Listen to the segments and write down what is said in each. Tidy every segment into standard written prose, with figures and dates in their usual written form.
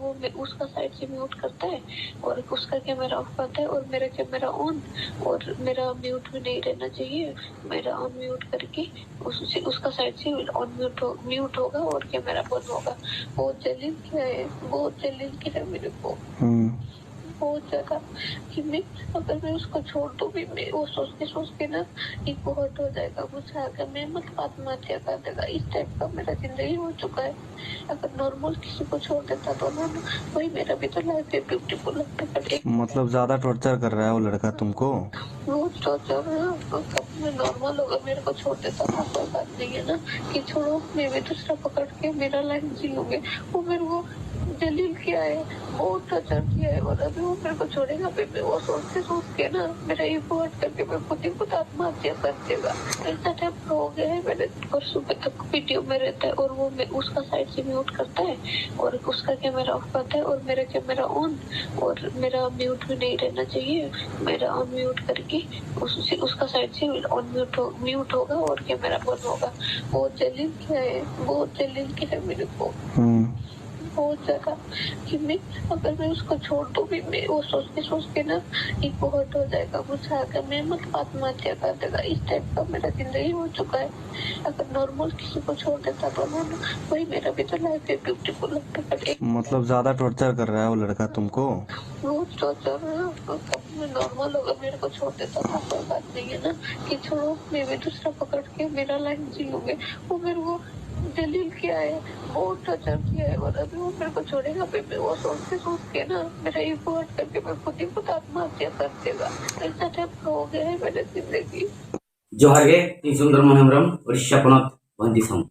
वो उसका साइड से म्यूट करता है और उसका कैमरा ऑफ करता है और मेरा कैमरा ऑन, और मेरा म्यूट भी नहीं रहना चाहिए। मेरा ऑन म्यूट करके उसका साइड से ऑन म्यूट होगा और कैमरा बंद होगा। बहुत जलील किया है, बहुत जलील किया है मेरे को, बहुत ज्यादा। कि मैं अगर मैं उसको छोड़ दूँ भी, मैं वो सोच के ना एक बहुत हो जाएगा मुझे, आगे मैं मतलब आत्महत्या कर देगा, इस टाइप का मेरा जिंदगी हो चुका है। अगर नॉर्मल किसी को छोड़ देता तो ना, वही मेरा भी तो लाइफ है ब्यूटीफुल लगता है। मतलब ज्यादा टॉर्चर कर रहा है वो लड़का तुमको? रोज टॉर्चर है। मैं नॉर्मल होगा मेरे को छोड़ देता था, कोई बात नहीं है ना, कि छोड़ो मैं भी दूसरा पकड़ के मेरा लाइफ जी लूंगे। वो मेरे को जलील किया है, बहुत टॉर्चर किया है, और अभी वो मेरे को छोड़ेगा भी, मैं वो सोच के ना मेरा ईगो हर्ट करके मैं खुद ही खुद आत्महत्या कर देगा। ऐसा टाइप का हो गया है। मैंने परसों तक वीडियो में रहता है और वो उसका साइड से म्यूट करता है और उसका कैमरा ऑफ करता है और मेरा कैमरा ऑन, और मेरा म्यूट भी नहीं रहना चाहिए। मेरा ऑन म्यूट करके उसका साइड से ऑन म्यूट होगा और कैमरा बंद होगा। बहुत जलील किया है, बहुत जलील किया है मेरे को, बहुत ज्यादा। कि मैं अगर मैं उसको छोड़ दूँ भी, मैं वो सोच के ना एक बहुत हो जाएगा मुझे, आगे मैं मतलब आत्महत्या कर देगा, इस टाइप का मेरा जिंदगी हो चुका है। अगर नॉर्मल किसी को छोड़ देता तो ना, वही मेरा भी तो लाइफ है ब्यूटीफुल लगता है। मतलब ज्यादा टॉर्चर कर रहा है वो लड़का तुमको? रोज टॉर्चर है। मैं नॉर्मल होगा मेरे को छोड़ देता था, कोई बात नहीं है ना, कि छोड़ो मैं भी दूसरा पकड़ के मेरा लाइफ जी लूंगे। वो मेरे को जलील किया है, बहुत टॉर्चर किया है, और अभी वो मेरे को छोड़ेगा भी, मैं वो सोच के ना मेरा ईगो हर्ट करके मैं खुद ही खुद आत्महत्या कर देगा। ऐसा टाइप का हो गया है मेरी जिंदगी। जोहार गे इन सुंदरमन हेम्ब्रम उड़ीसा पनत बंदिसम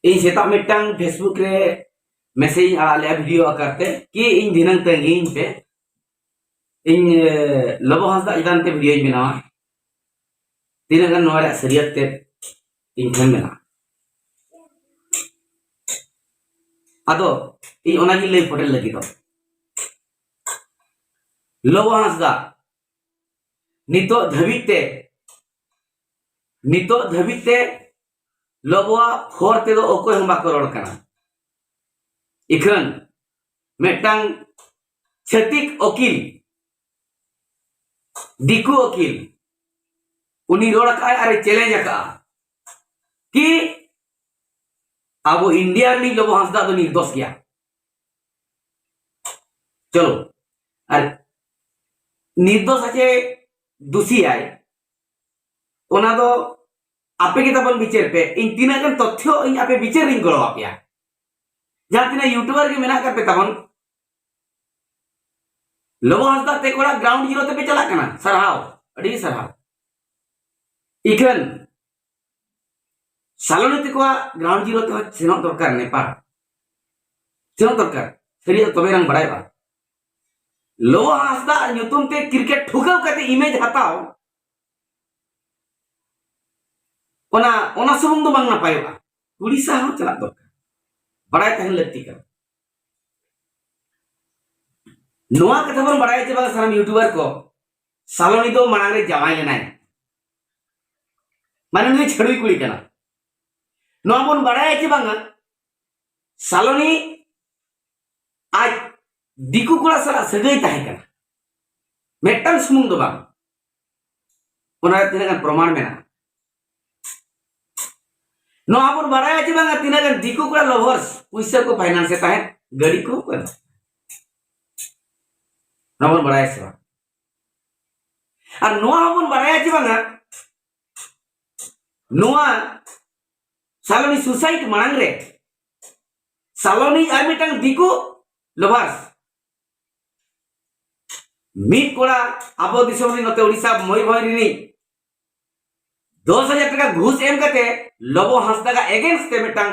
इन सेता मिटन फेसबुक रे मैसेज आले वीडियो आकारते कि इन दिनंग तंगिन पे इन लबो हांसदा इदान ते वीडियो बनावा तिनगन नोरे सरियत ते इन ठन मेना आदो इन ओनागी लई पटेल लगी दो लबो हांसदा नितो धबिते लबोआ होर ते दो ओको हम बाको रोड कना इखन मेटांग छतिक वकील दिकू वकील उनी रोड का अरे चैलेंज का कि अब इंडिया नी लबो हांसदा तो निर्दोष गया। चलो अरे निर्दोष आचे दोषी आए ओना दो आपे के तबन विचार पे इन तीन गन तथ्य इन आपे विचार इन गलो आपया जहां तीन यूट्यूबर के मेना कर पे तबन लबो हांसदा ते कोड़ा ग्राउंड जीरो ते पे चला कना सरहाव अड़ी सरहाव इखन सालोनी ते को ग्राउंड जीरो ते सेनो दरकार नेपाल सेनो दरकार सरी तबे रंग बड़ाई बा लबो हांसदा ᱧᱩᱛᱩᱢ ते क्रिकेट ठुकाव कते इमेज हटाओ ओना सुमुंग दो बांग नापायोगा उड़ीसा हो चला दरकार बड़ाई तहन लगती कर नोआ कथा बन बड़ाई जे बा सारा यूट्यूबर को सालोनी दो मांग रे जावाई लेनाय माने नुई छड़ुई कुड़ी कना नोआ बन बड़ाई जे बांगा सालोनी आज दिकू कोड़ा सारा सगई ताहे कना मेटन सुमुंग दो बांग ओना तिनागन प्रमाण मेना नोआ बन बड़ाई जे बांगा तिनागन दिकू कोड़ा लवर्स पैसा को फाइनेंस से ताहे गाड़ी को कर नोबन बड़ाई से और नोआ बन बड़ाई जे बांगा नोआ सालोनी सुसाइड मांग रे Saloni are mitten diku lovers meet कोड़ा आबो दिसम नी नते ओडिसा मयूरभंज नी 10,000 টাকা घूस एम कते लबो हांसदा का अगेंस्ट ते मिटन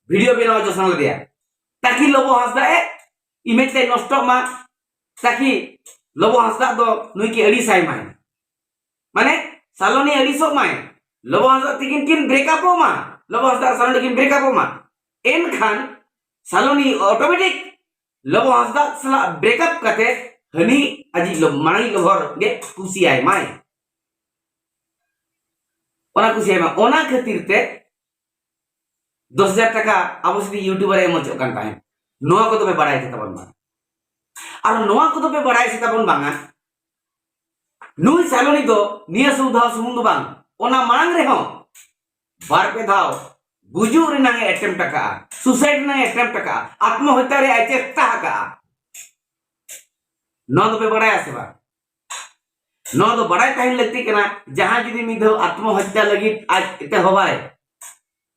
वीडियो बनाओ जो संग दिया ताकि लबो हांसदा ए इमेज ते नष्ट मा ताकि लबो हांसदा दो नुई की अड़ी साई माय माने सालोनी अड़ी सो माय लबो हांसदा तिकिन किन ब्रेकअप मा लबो हांसदा सालोनी किन ब्रेकअप मा एन खान सालोनी ऑटोमेटिक लबो हांसदा सला ब्रेकअप कते हनी अजी लो मानी लोहर गे खुशी आय माय ओना खुशी आय मा ओना खातिर ते 10,000 টাকা अवश्य यूट्यूबर एम चो कान ताहे नोआ को तो पे बड़ाई से तबन बांग और नोआ को तो पे बड़ाई से तबन बांगा नुई सालोनी दो निया सुधा सुमुंग दो बांग ओना मांग रहे हो बार पे धाव गुजू रिनांगे अटेम्प्ट टका सुसाइड ना अटेम्प्ट टका आत्महत्या रे चेष्टा का नो तो पे बड़ाई से बा नो तो बड़ाई ताहिन लगती कना जहां जुदी मिधो आत्महत्या लगी आज इते होबाय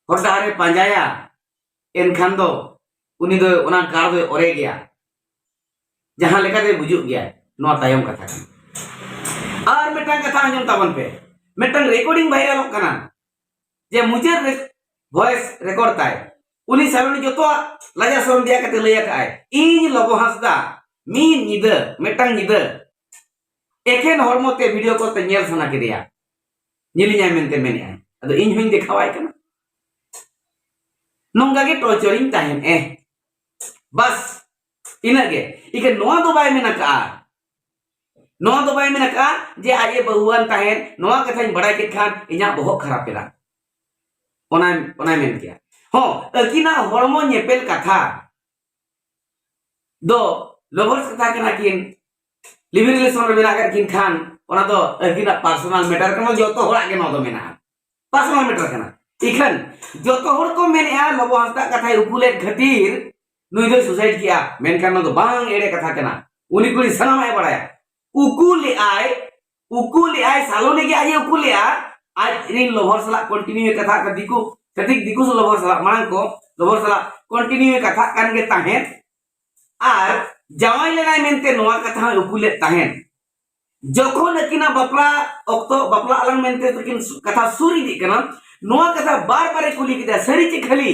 हर डारे पांजाया एनखान दो उनी दो ओना कार दो ओरे गया जहां लेका दे बुजुग गया नो तायम कथा और मिटन कथा अंजम ताबन पे मिटन रिकॉर्डिंग वायरल कना जे मुझे वॉइस रिकॉर्ड ताय उनी सालोनी जोतो लाजा सोम दिया कते लया काय इन लोगो हंसदा मी निद मिटन निद एकेन हरमोते वीडियो को ते नेल सना केदिया नेलिया मेनते मेने अदो इन हुइन देखावाय कना नोंगा के टॉर्चरिंग ताहेन बस इनगे इके नोआ दो बाय मेना का नोआ दो बाय मेना का जे आजे बहुआन ताहेन नोआ कथाኝ बड़ाय के खान इना बहुत खराब पेला ओना मेन किया हो अकिना हरमो नेपेल कथा दो लवर्स कथा कना किन लिविंग रिलेशन रे मेना किन खान ओना दो अकिना पर्सनल मैटर कना जतो होड़ा के नो दो मेना पर्सनल मैटर कना इखन जतो होड़ को मेने लबो हंसदा कथा उकुले खातिर नुई दो सुसाइड किया मेन खान दो बांग एड़े कथा कना उनी कुली सनाम आय बड़ाया उकुले आय सालोने के आजे उकुले आज रिन लवर सला कंटिन्यू कथा का दिकु कतिक दिकु लवर सला मांग को लवर सला कंटिन्यू कथा कान गे ताहेन आर जावाई लेनाय मेनते नोआ कथा उकुले ताहेन जखन अकिना बापला ऑक्टो बापला अलंग मेनते तकिन कथा सुरी दी कना नोआ कथा बार बार कुली किदा सरी चे खाली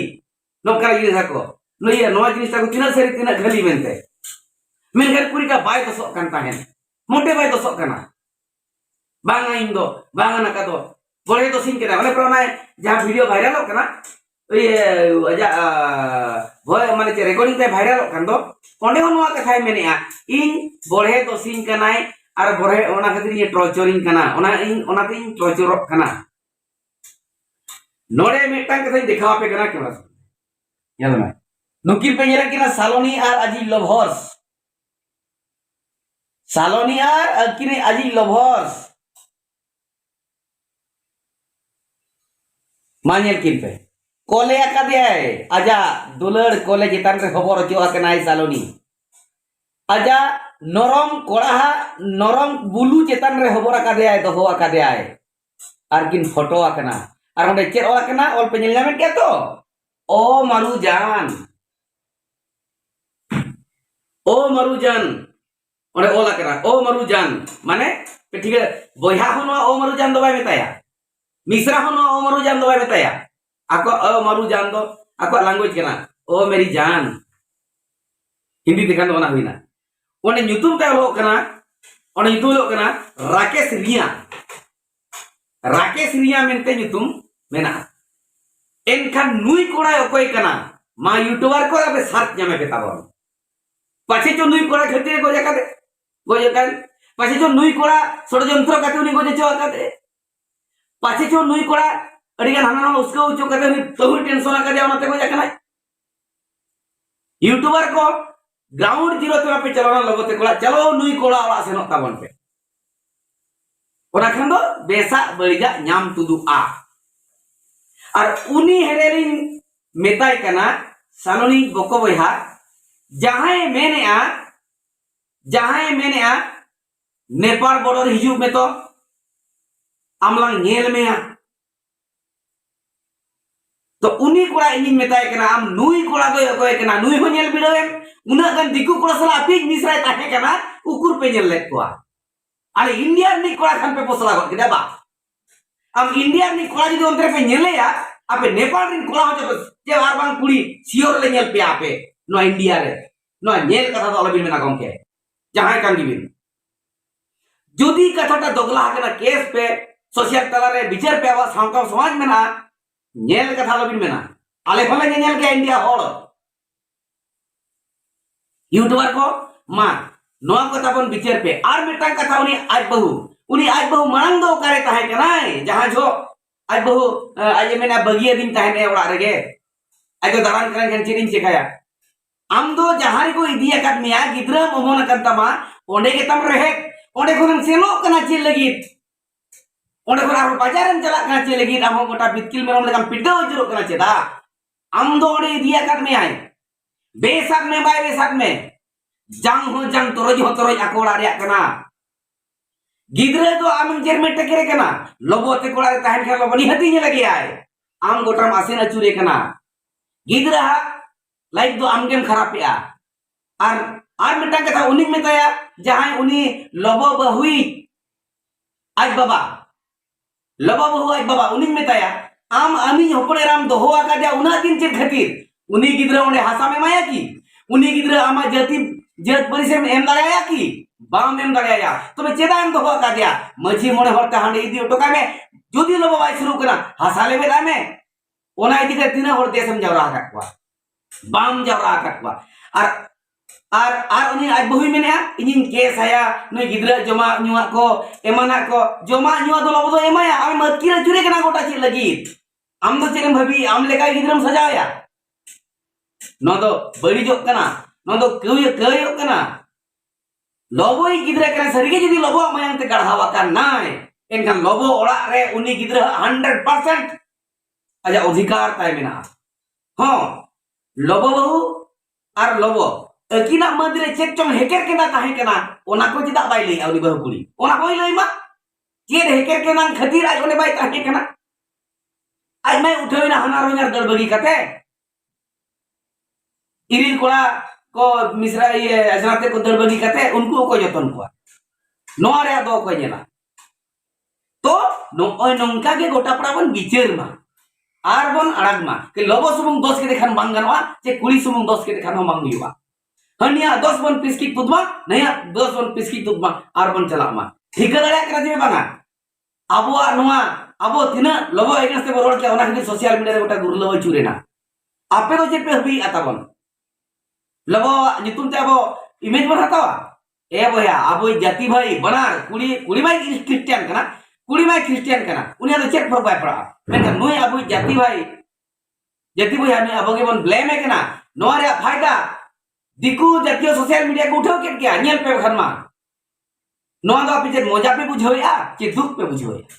नोका जिनिस को नोया नोआ जिनिस को तिना सरी तिना खाली मेनते मेनकर कुरी का बाय दसो कान ताहेन मोटे बाय दसो कना बांगा इन दो बांगा नका दो बड़े तो सिंह केदा माने प्रोनाय जहां वीडियो वायरल हो कना ये अजा भय माने जे रिकॉर्डिंग ते वायरल हो कन दो ओंडे होनवा कथाय मेनेआ इन बड़े तो सिंह कनाय आर बड़े ओना खातिर ये टॉर्चरिंग कना ओना ते इन टॉर्चर कना नोडे मिटन कथाय दिखावा पे कना केना याद में नुकिर पे येरा किना सालोनी आर अजी लवर्स सालोनी आर अकिने अजी लवर्स मानियल किन पे कोले आकादियाय आजा दुलड़ कोले जितान रे खबर हचो आकनाय सालोनी आजा नरम कोड़ाहा नरम बुलू चेतान रे खबर आकादियाय दोहो आकादियाय आर किन फोटो आकना आर ओंडे चेर ओल आकना ओल पे नेल नामेन के तो ओ मारुजान ओंडे ओल आकना ओ मारुजान माने ठीक है बोया होनो ओ मारुजान दो बाय मेताया मिश्रा होनो ओ मारुजान दो बाय मेताया आको ओ मारुजान दो आको लैंग्वेज केना ओ मेरी जान हिंदी देखा दो ना हुईना ओने ᱧᱩᱛᱩᱢ ता लो कना ओने ᱧᱩᱛᱩᱢ लो कना राकेश रिया मेनते ᱧᱩᱛᱩᱢ मेना एनखान नुई कोड़ा ओकोय कना मा यूट्यूबर को अबे सर्च जामे पे ताबन पाछे जो नुई कोड़ा खतिर गोजकान पाछे जो नुई कोड़ा षडयंत्र काते उनी गोजे चो काते पाछे जो नुई कोड़ा अडिगान हाना उसको उचो काते उनी तहु टेंशन आका ओनाते गोजकान यूट्यूबर को ग्राउंड जीरो पे पे चलाना लगोते कोड़ा चलो नुई कोड़ा ओला सेनो ताबन पे ओना खान दो बेसा बळिजा ᱧᱟᱢ तुदुआ और उनी हेरेलिन मेताय कना सालोनी बको बयहा जहां मेनेआ नेपाल बॉर्डर हिजू में तो आमलांग नेल में तो उनी कोड़ा इनिन मेताय कना आम नुई कोड़ा गोय कना नुई हो नेल बिडोएम उना गन दिकु कोड़ा सला अपिज मिसराय ताहे कना उकुर पे नेल लेकोआ अरे इंडिया नि कोड़ा खान पे पोसला गो किदा बा आम इंडिया नि कोड़ा जदि ओंतरे पे नेलेया आपे नेपाल रिन कोड़ा हो जे आर बांग कुड़ी सियोर ले नेल पे आपे नो इंडिया रे नो नेल कथा तो अलबिन मेना गमके जहां कान गिबिन जुदी कथाटा दोगला हकना केस पे सोशल तला रे विचार पे आवा सावता समाज में ना नेल कथा अलबिन मेना आले फले नेल के इंडिया होड़ यूट्यूबर को मा नोआ कथा बन विचार पे आर मिटांग कथा उनी आज बहु मांग दो करे ताहे कनाय जहां जो आज बहु आज मेना बगिया दिन ताहे ने ओड़ा रेगे आज तो दारान करन चेरिन चिकाया आम दो जहां को इदिया काट मिया गिद्रा ओमोन अकन तमा ओंडे के तम रहे ओंडे खुनम सेनो कना चे लगित ओंडे खुन आरो बाजारन चला कना चे लगित आम गोटा बितकिल मेरम लेकम पिटो जुरो कना चेदा आम दो ओंडे इदिया काट मिया बेसाक में बाय बेसाक में जंग हो जंग तोरज हो तोरज आकोड़ा रे कना गिद्रा दो आम जेर में टकेरे कना लोबो ते कोड़ा रे ताहन खान लोबो निहती ने लगे आय आम गोटरम आसेन अचुरे कना गिद्रा लाइफ दो आमगेम खरापिया आर मिटांग कथा उनी मेताया जहां उनी लोबो बहुई आज बाबा लोबो बहु आज बाबा उनी मेताया आम आमी होपड़े राम दोहो आका दिया उना दिन चेत खातिर उनी गिद्रा ओंडे हासा में माया की उनी गिद्रा आमा जाति जत परिसेम एम दाड़ाया की बाम एम दाड़ाया तबे चेदा एम दोहो आका दिया मझी मोने हरते हांडे इदी ओटोका में जुदी लोबो बाय शुरू करा हासा लेबे दामे ओना इदी के तीना हर देशम जावरा आका बाम जावरा आका आर उनी आज बहुई मेने इनिन केस आया नुई गिद्रा जमा नुआ को एमाना को जमा नुआ दो लोबो दो एमाया आम मतकी रे चुरे कना गोटा चे लगी आम दो चेरम भाबी आम लेका गिद्रम सजाया नो दो बड़ी जोक कना नो दो कयो कना लोबोई गिद्रा कना सरिगे जदी लोबो मायांग ते गढ़ावा का नाय एनखान लोबो ओड़ा रे उनी गिद्रा 100% आजा अधिकार ताय मेना हां लोबो बहु आर लोबो अकिना मदरे चेक चोंग हेकर केना ताहे केना ओना को चिदा बाय लई आउनी बहु कुड़ी ओना होई लई मा चेद हेकर केना खातिर आज ओने बाय ताहे केना आज मैं उठेना हना रोजार दड़बगी कते इरिल कोड़ा को मिश्रा ये अजनाते को दड़बगी कते उनको को जतन को नोआ रे दो को जेना तो नोय नोंका के गोटा पड़ा बन बिचेर मा आर बन अड़ग मा के लोबो सुमुंग दोस के देखान बांग गनवा जे कुड़ी सुमुंग दोस के देखान बांग हुआ हनिया 10 बन पिसकी तुदमा नया 10 बन पिसकी तुदमा आर बन चला मा ठीक दड़या करा जे बांगा अबो नोआ अबो तिना लोबो एगेंस्ट ते रोड के ओना खातिर सोशल मीडिया रे गोटा गुरलो चुरेना आपे तो जे पे हबी आताबन लोबो नितुम ते अबो इमेज बन हतावा ए बया अबो जाति भाई बनार कुड़ी भाई क्रिश्चियन कना कुड़ी भाई क्रिश्चियन कना उनिया तो चेक फर बाय पड़ा मेनका नोय अबो जाति भाई हमें अबो के बन ब्लेम है कना नोआ रे फायदा दिकू जातियो सोशल मीडिया को उठाओ के क्या नेल पे खरमा नोआ दो आपे मजा पे बुझोया कि दुख पे बुझोया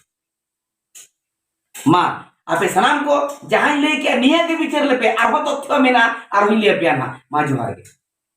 मा आपे सनाम को जहां ले के निया के विचार ले पे आरो तथ्य मेना आरो ले पे ना मा जोहार के